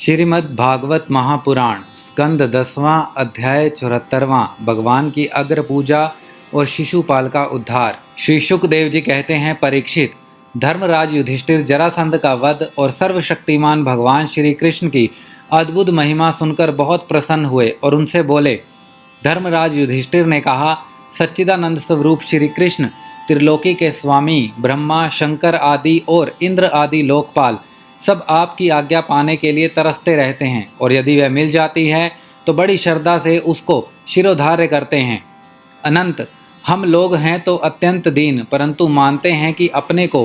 श्रीमद् भागवत महापुराण स्कंद 10वां अध्याय 74वां भगवान की अग्र पूजा और शिशुपाल का उद्धार। श्री शुकदेव जी कहते हैं, परीक्षित, धर्मराज युधिष्ठिर जरासंध का वध और सर्वशक्तिमान भगवान श्री कृष्ण की अद्भुत महिमा सुनकर बहुत प्रसन्न हुए और उनसे बोले। धर्मराज युधिष्ठिर ने कहा, सच्चिदानंद स्वरूप श्री कृष्ण त्रिलोकी के स्वामी ब्रह्मा, शंकर आदि और इंद्र आदि लोकपाल सब आपकी आज्ञा पाने के लिए तरसते रहते हैं और यदि वह मिल जाती है तो बड़ी श्रद्धा से उसको शिरोधार्य करते हैं। अनंत हम लोग हैं तो अत्यंत दीन, परंतु मानते हैं कि अपने को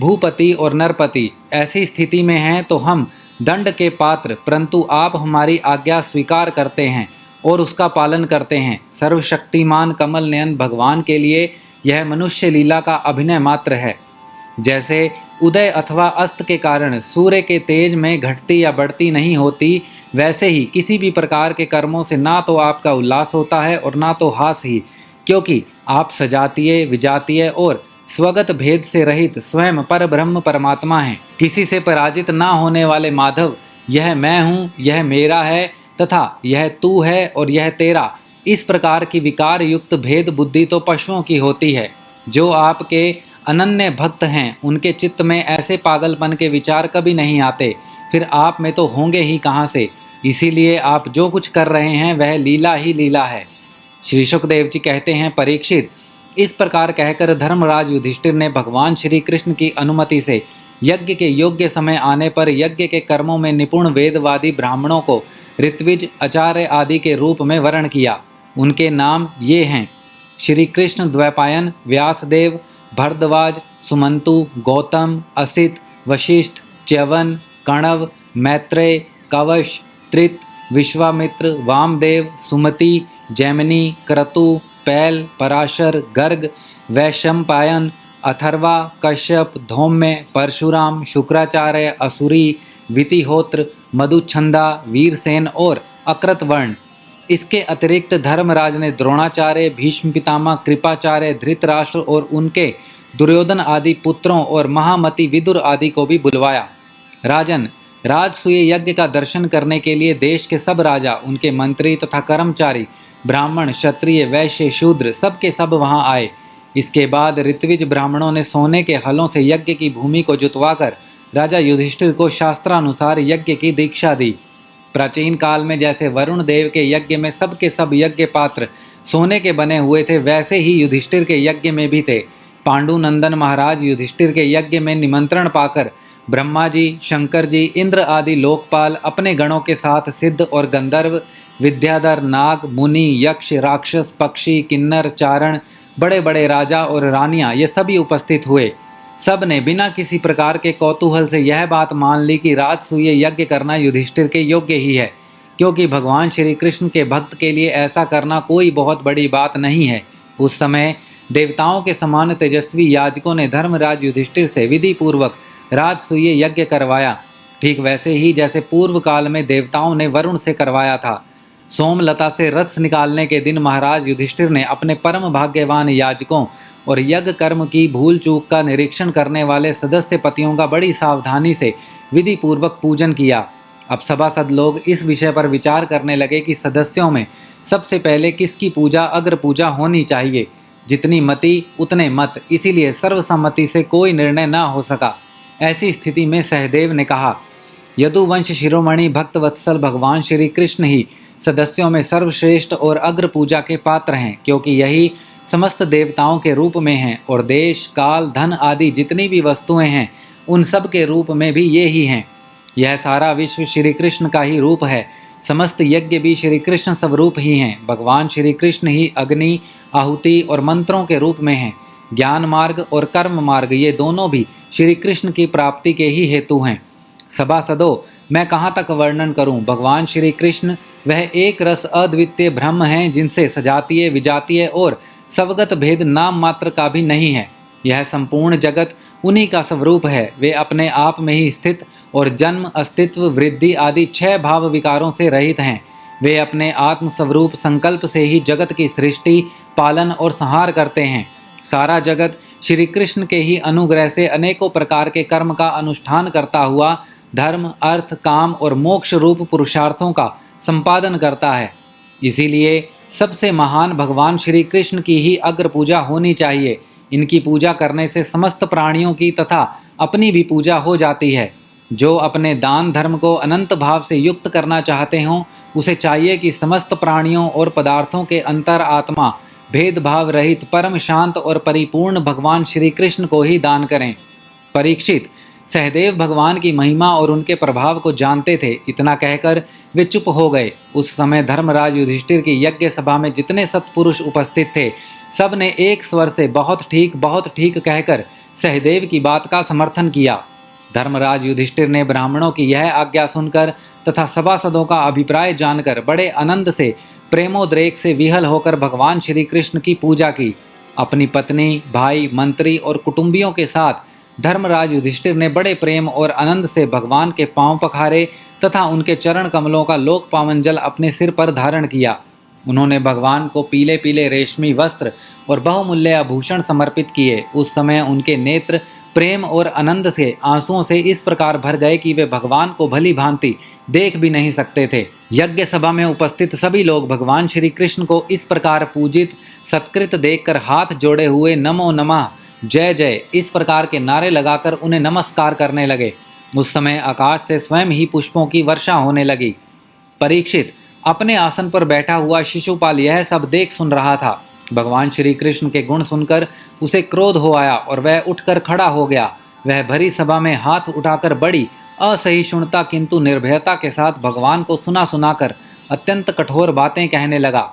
भूपति और नरपति ऐसी स्थिति में हैं तो हम दंड के पात्र, परंतु आप हमारी आज्ञा स्वीकार करते हैं और उसका पालन करते हैं। सर्वशक्तिमान कमल नयन भगवान के लिए यह मनुष्य लीला का अभिनय मात्र है। जैसे उदय अथवा अस्त के कारण सूर्य के तेज में घटती या बढ़ती नहीं होती, वैसे ही किसी भी प्रकार के कर्मों से ना तो आपका उल्लास होता है और ना तो हास ही, क्योंकि आप सजातीय, विजातीय और स्वगत भेद से रहित स्वयं पर ब्रह्म परमात्मा हैं। किसी से पराजित ना होने वाले माधव, यह मैं हूँ, यह मेरा है तथा यह तू है और यह तेरा, इस प्रकार की विकार युक्त भेद बुद्धि तो पशुओं की होती है। जो आपके अनन्य भक्त हैं उनके चित्त में ऐसे पागलपन के विचार कभी नहीं आते, फिर आप में तो होंगे ही कहाँ से। इसीलिए आप जो कुछ कर रहे हैं वह लीला ही लीला है। श्री शुकदेव जी कहते हैं, परीक्षित, इस प्रकार कहकर धर्मराज युधिष्ठिर ने भगवान श्री कृष्ण की अनुमति से यज्ञ के योग्य समय आने पर यज्ञ के कर्मों में निपुण वेदवादी ब्राह्मणों को ऋत्विज, आचार्य आदि के रूप में वर्ण किया। उनके नाम ये हैं: श्री कृष्ण द्वैपायन, व्यासदेव, भरद्वाज, सुमंतु, गौतम, असित, वशिष्ठ, च्यवन, कणव, मैत्रेय, कवश, त्रित, विश्वामित्र, वामदेव, सुमति, जैमिनी, क्रतु, पैल, पराशर, गर्ग, वैशंपायन, अथर्वा, कश्यप, धौम्य, परशुराम, शुक्राचार्य, असुरी, वितिहोत्र, मधुच्छंदा, वीरसेन और अकृतवर्ण। इसके अतिरिक्त धर्मराज ने द्रोणाचार्य, भीष्म पितामह, कृपाचार्य, धृतराष्ट्र और उनके दुर्योधन आदि पुत्रों और महामति विदुर आदि को भी बुलवाया। राजन, राजसूय यज्ञ का दर्शन करने के लिए देश के सब राजा, उनके मंत्री तथा कर्मचारी, ब्राह्मण, क्षत्रिय, वैश्य, शूद्र सबके सब वहां आए। इसके बाद ऋत्विज ब्राह्मणों ने सोने के हलों से यज्ञ की भूमि को जुतवाकर राजा युधिष्ठिर को शास्त्रानुसार यज्ञ की दीक्षा दी। प्राचीन काल में जैसे वरुण देव के यज्ञ में सब के सब यज्ञ पात्र सोने के बने हुए थे, वैसे ही युधिष्ठिर के यज्ञ में भी थे। पांडुनंदन महाराज युधिष्ठिर के यज्ञ में निमंत्रण पाकर ब्रह्मा जी, शंकर जी, इंद्र आदि लोकपाल अपने गणों के साथ सिद्ध और गंधर्व, विद्याधर, नाग, मुनि, यक्ष, राक्षस, पक्षी, किन्नर, चारण, बड़े बड़े राजा और रानियां ये सभी उपस्थित हुए। सब ने बिना किसी प्रकार के कौतूहल से यह बात मान ली कि राजसूय यज्ञ करना युधिष्ठिर के योग्य ही है, क्योंकि भगवान श्री कृष्ण के भक्त के लिए ऐसा करना कोई बहुत बड़ी बात नहीं है। उस समय देवताओं के समान तेजस्वी याजकों ने धर्मराज युधिष्ठिर से विधि पूर्वक राजसूय यज्ञ करवाया, ठीक वैसे ही जैसे पूर्व काल में देवताओं ने वरुण से करवाया था। सोमलता से रत्स निकालने के दिन महाराज युधिष्ठिर ने अपने परम भाग्यवान याजकों और यज्ञ कर्म की भूल चूक का निरीक्षण करने वाले सदस्य पतियों का बड़ी सावधानी से विधि पूर्वक पूजन किया। अब सभासद लोग इस विषय पर विचार करने लगे कि सदस्यों में सबसे पहले किसकी पूजा अग्र पूजा होनी चाहिए। जितनी मति उतने मत, इसीलिए सर्वसम्मति से कोई निर्णय न हो सका। ऐसी स्थिति में सहदेव ने कहा, यदुवंश शिरोमणि भक्त वत्सल भगवान श्री कृष्ण ही सदस्यों में सर्वश्रेष्ठ और अग्र पूजा के पात्र हैं, क्योंकि यही समस्त देवताओं के रूप में हैं और देश, काल, धन आदि जितनी भी वस्तुएं हैं उन सब के रूप में भी ये ही हैं। यह सारा विश्व श्री कृष्ण का ही रूप है। समस्त यज्ञ भी श्री कृष्ण स्वरूप ही हैं। भगवान श्री कृष्ण ही अग्नि, आहुति और मंत्रों के रूप में हैं। ज्ञान मार्ग और कर्म मार्ग ये दोनों भी श्री कृष्ण की प्राप्ति के ही हेतु हैं। सभासदों, मैं कहाँ तक वर्णन करूं। भगवान श्री कृष्ण वह एक रस अद्वितीय ब्रह्म हैं, जिनसे सजातीय, विजातीय और स्वगत भेद नाम मात्र का भी नहीं है। यह संपूर्ण जगत उन्हीं का स्वरूप है। वे अपने आप में ही स्थित और जन्म, अस्तित्व, वृद्धि आदि 6 भाव विकारों से रहित हैं। वे अपने आत्म स्वरूप संकल्प से ही जगत की सृष्टि, पालन और संहार करते हैं। सारा जगत श्री कृष्ण के ही अनुग्रह से अनेकों प्रकार के कर्म का अनुष्ठान करता हुआ धर्म, अर्थ, काम और मोक्ष रूप पुरुषार्थों का संपादन करता है। इसीलिए सबसे महान भगवान श्री कृष्ण की ही अग्र पूजा होनी चाहिए। इनकी पूजा करने से समस्त प्राणियों की तथा अपनी भी पूजा हो जाती है। जो अपने दान धर्म को अनंत भाव से युक्त करना चाहते हों, उसे चाहिए कि समस्त प्राणियों और पदार्थों के अंतर आत्मा भेदभाव रहित परम शांत और परिपूर्ण भगवान श्री कृष्ण को ही दान करें। परीक्षित, सहदेव भगवान की महिमा और उनके प्रभाव को जानते थे। इतना कहकर वे चुप हो गए। उस समय धर्मराज युधिष्ठिर की यज्ञ सभा में जितने सत्पुरुष उपस्थित थे, सब ने एक स्वर से बहुत ठीक कहकर सहदेव की बात का समर्थन किया। धर्मराज युधिष्ठिर ने ब्राह्मणों की यह आज्ञा सुनकर तथा सभासदों का अभिप्राय जानकर बड़े आनंद से, प्रेमोद्रेक से विहल होकर भगवान श्री कृष्ण की पूजा की। अपनी पत्नी, भाई, मंत्री और कुटुंबियों के साथ धर्मराज युधिष्ठिर ने बड़े प्रेम और आनंद से भगवान के पांव पखारे तथा उनके चरण कमलों का लोक पावन जल अपने सिर पर धारण किया। उन्होंने भगवान को पीले पीले रेशमी वस्त्र और बहुमूल्य आभूषण समर्पित किए। उस समय उनके नेत्र प्रेम और आनंद से आंसुओं से इस प्रकार भर गए कि वे भगवान को भली भांति देख भी नहीं सकते थे। यज्ञ सभा में उपस्थित सभी लोग भगवान श्री कृष्ण को इस प्रकार पूजित सत्कृत देखकर हाथ जोड़े हुए नमो नमः, जय जय इस प्रकार के नारे लगाकर उन्हें नमस्कार करने लगे। उस समय आकाश से स्वयं ही पुष्पों की वर्षा होने लगी। परीक्षित, अपने आसन पर बैठा हुआ शिशुपाल यह सब देख सुन रहा था। भगवान श्री कृष्ण के गुण सुनकर उसे क्रोध हो आया और वह उठकर खड़ा हो गया। वह भरी सभा में हाथ उठाकर बड़ी असहिष्णुता किंतु निर्भयता के साथ भगवान को सुनाकर अत्यंत कठोर बातें कहने लगा।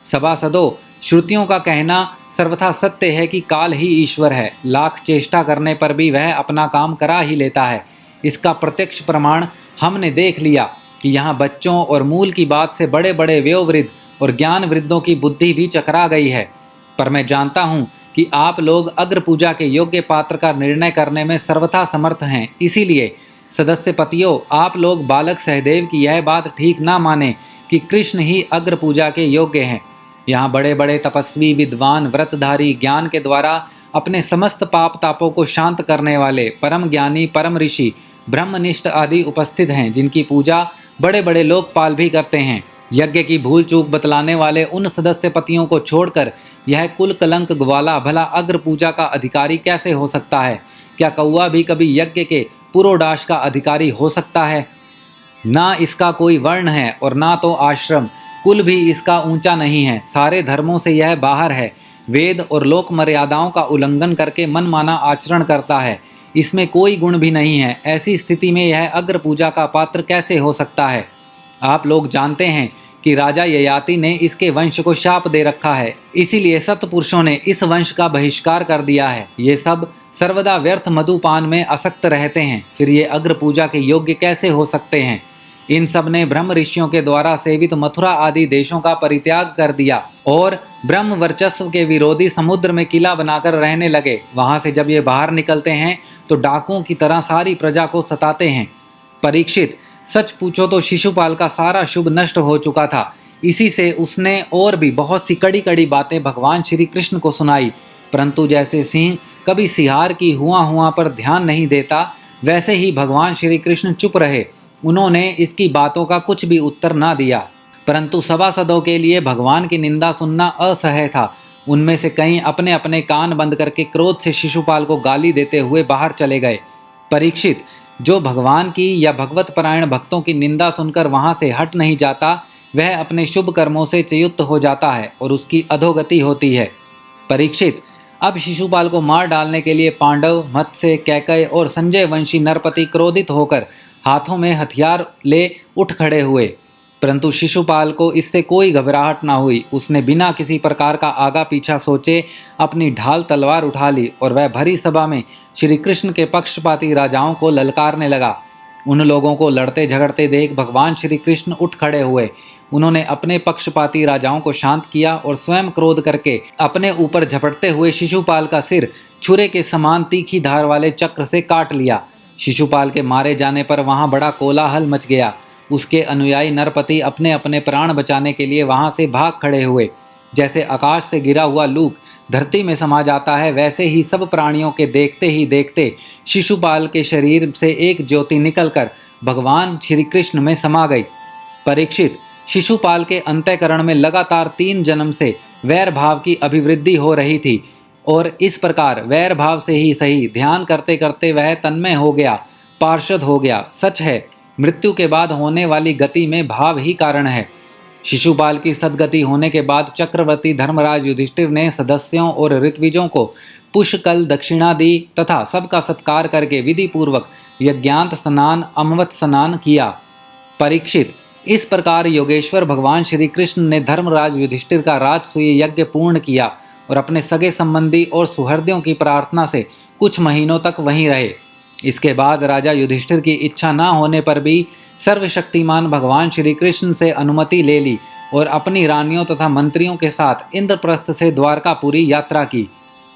सभासदों, श्रुतियों का कहना सर्वथा सत्य है कि काल ही ईश्वर है। लाख चेष्टा करने पर भी वह अपना काम करा ही लेता है। इसका प्रत्यक्ष प्रमाण हमने देख लिया कि यहाँ बच्चों और मूल की बात से बड़े बड़े वयोवृद्ध और ज्ञान वृद्धों की बुद्धि भी चकरा गई है। पर मैं जानता हूँ कि आप लोग अग्र पूजा के योग्य पात्र का निर्णय करने में सर्वथा समर्थ हैं। इसीलिए सदस्य पतियों, आप लोग बालक सहदेव की यह बात ठीक ना माने कि कृष्ण ही अग्र पूजा के योग्य हैं। यहाँ बड़े बड़े तपस्वी, विद्वान, व्रतधारी, ज्ञान के द्वारा अपने समस्त पाप तापों को शांत करने वाले परम ज्ञानी, परम ऋषि, ब्रह्मनिष्ठ आदि उपस्थित हैं, जिनकी पूजा बड़े बड़े लोकपाल भी करते हैं। यज्ञ की भूल चूक बतलाने वाले उन सदस्य पतियों को छोड़कर यह कुल कलंक ग्वाला भला अग्र पूजा का अधिकारी कैसे हो सकता है? क्या कौआ भी कभी यज्ञ के पुरोडाश का अधिकारी हो सकता है? ना इसका कोई वर्ण है और ना तो आश्रम, कुल भी इसका ऊंचा नहीं है। सारे धर्मों से यह बाहर है। वेद और लोक मर्यादाओं का उल्लंघन करके मनमाना आचरण करता है। इसमें कोई गुण भी नहीं है। ऐसी स्थिति में यह अग्र पूजा का पात्र कैसे हो सकता है? आप लोग जानते हैं कि राजा ययाति ने इसके वंश को शाप दे रखा है। इसीलिए सत्पुरुषों ने इस वंश का बहिष्कार कर दिया है। ये सब सर्वदा व्यर्थ मधुपान में आसक्त रहते हैं। फिर ये अग्र पूजा के योग्य कैसे हो सकते हैं? इन सब ने ब्रह्म ऋषियों के द्वारा सेवित मथुरा आदि देशों का परित्याग कर दिया और ब्रह्म वर्चस्व के विरोधी समुद्र में किला बनाकर रहने लगे। वहां से जब ये बाहर निकलते हैं तो डाकुओं की तरह सारी प्रजा को सताते हैं। परीक्षित, सच पूछो तो शिशुपाल का सारा शुभ नष्ट हो चुका था। इसी से उसने और भी बहुत सी कड़ी कड़ी बातें भगवान श्री कृष्ण को सुनाई, परंतु जैसे सिंह कभी सिहार की हुआ पर ध्यान नहीं देता, वैसे ही भगवान श्री कृष्ण चुप रहे। उन्होंने इसकी बातों का कुछ भी उत्तर ना दिया। परंतु सभासदों के लिए भगवान की निंदा सुनना असह्य था। उनमें से कई अपने अपने कान बंद करके क्रोध से शिशुपाल को गाली देते हुए बाहर चले गए। परीक्षित, जो भगवान की या भगवत परायण भक्तों की निंदा सुनकर वहां से हट नहीं जाता, वह अपने शुभ कर्मों से च्युत हो जाता है और उसकी अधोगति होती है। परीक्षित, अब शिशुपाल को मार डालने के लिए पांडव, मत्स्य, कैकय और संजय वंशी नरपति क्रोधित होकर हाथों में हथियार ले उठ खड़े हुए, परंतु शिशुपाल को इससे कोई घबराहट ना हुई। उसने बिना किसी प्रकार का आगा पीछा सोचे अपनी ढाल तलवार उठा ली और वह भरी सभा में श्री कृष्ण के पक्षपाती राजाओं को ललकारने लगा। उन लोगों को लड़ते झगड़ते देख भगवान श्री कृष्ण उठ खड़े हुए। उन्होंने अपने पक्षपाती राजाओं को शांत किया और स्वयं क्रोध करके अपने ऊपर झपटते हुए शिशुपाल का सिर छुरे के समान तीखी धार वाले चक्र से काट लिया। शिशुपाल के मारे जाने पर वहां बड़ा कोलाहल मच गया। उसके अनुयायी नरपति अपने अपने प्राण बचाने के लिए वहां से भाग खड़े हुए। जैसे आकाश से गिरा हुआ लूक धरती में समा जाता है, वैसे ही सब प्राणियों के देखते ही देखते शिशुपाल के शरीर से एक ज्योति निकलकर भगवान श्री कृष्ण में समा गई। परीक्षित, शिशुपाल के अंतःकरण में लगातार 3 जन्म से वैर भाव की अभिवृद्धि हो रही थी और इस प्रकार वैर भाव से ही सही ध्यान करते करते वह तन्मय हो गया, पार्षद हो गया। सच है, मृत्यु के बाद होने वाली गति में भाव ही कारण है। शिशुपाल की सद्गति होने के बाद चक्रवर्ती धर्मराज युधिष्ठिर ने सदस्यों और ऋत्विजों को पुष्कल दक्षिणा दी तथा सबका सत्कार करके विधि पूर्वक यज्ञांत स्नान अमृत स्नान किया। परीक्षित, इस प्रकार योगेश्वर भगवान श्री कृष्ण ने धर्मराज युधिष्ठिर का राजसूय यज्ञ पूर्ण किया और अपने सगे संबंधी और सुहृदों की प्रार्थना से कुछ महीनों तक वहीं रहे। इसके बाद राजा युधिष्ठिर की इच्छा न होने पर भी सर्वशक्तिमान भगवान श्री कृष्ण से अनुमति ले ली और अपनी रानियों तथा मंत्रियों के साथ इंद्रप्रस्थ से द्वारकापुरी यात्रा की।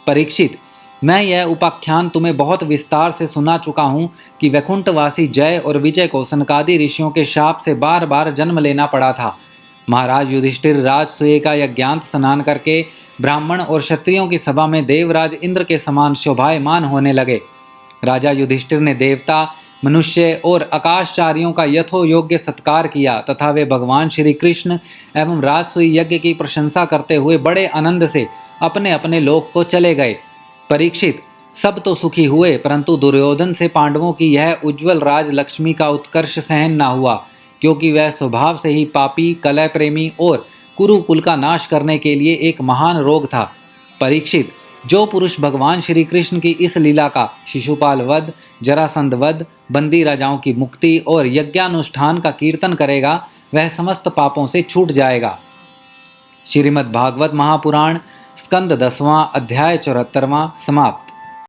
परीक्षित, मैं यह उपाख्यान तुम्हें बहुत विस्तार से सुना चुका हूँ कि वैकुंठवासी जय और विजय को सनकादि ऋषियों के शाप से बार बार जन्म लेना पड़ा था। महाराज युधिष्ठिर राजसूय का यज्ञांत स्नान करके ब्राह्मण और क्षत्रियों की सभा में देवराज इंद्र के समान शोभायमान होने लगे। राजा युधिष्ठिर ने देवता, मनुष्य और आकाशचारियों का यथोयोग्य सत्कार किया तथा वे भगवान श्री कृष्ण एवं राजसूय यज्ञ की प्रशंसा करते हुए बड़े आनंद से अपने अपने लोक को चले गए। परीक्षित, सब तो सुखी हुए, परंतु दुर्योधन से पांडवों की यह उज्ज्वल राज लक्ष्मी का उत्कर्ष सहन न हुआ, क्योंकि वह स्वभाव से ही पापी, कलह प्रेमी और कुरुकुल का नाश करने के लिए एक महान रोग था। परीक्षित, जो पुरुष भगवान श्री कृष्ण की इस लीला का, शिशुपाल वध, जरासंध वध, बंदी राजाओं की मुक्ति और यज्ञानुष्ठान का कीर्तन करेगा, वह समस्त पापों से छूट जाएगा। श्रीमद् भागवत महापुराण स्कंद 10वां अध्याय 74वां समाप्त।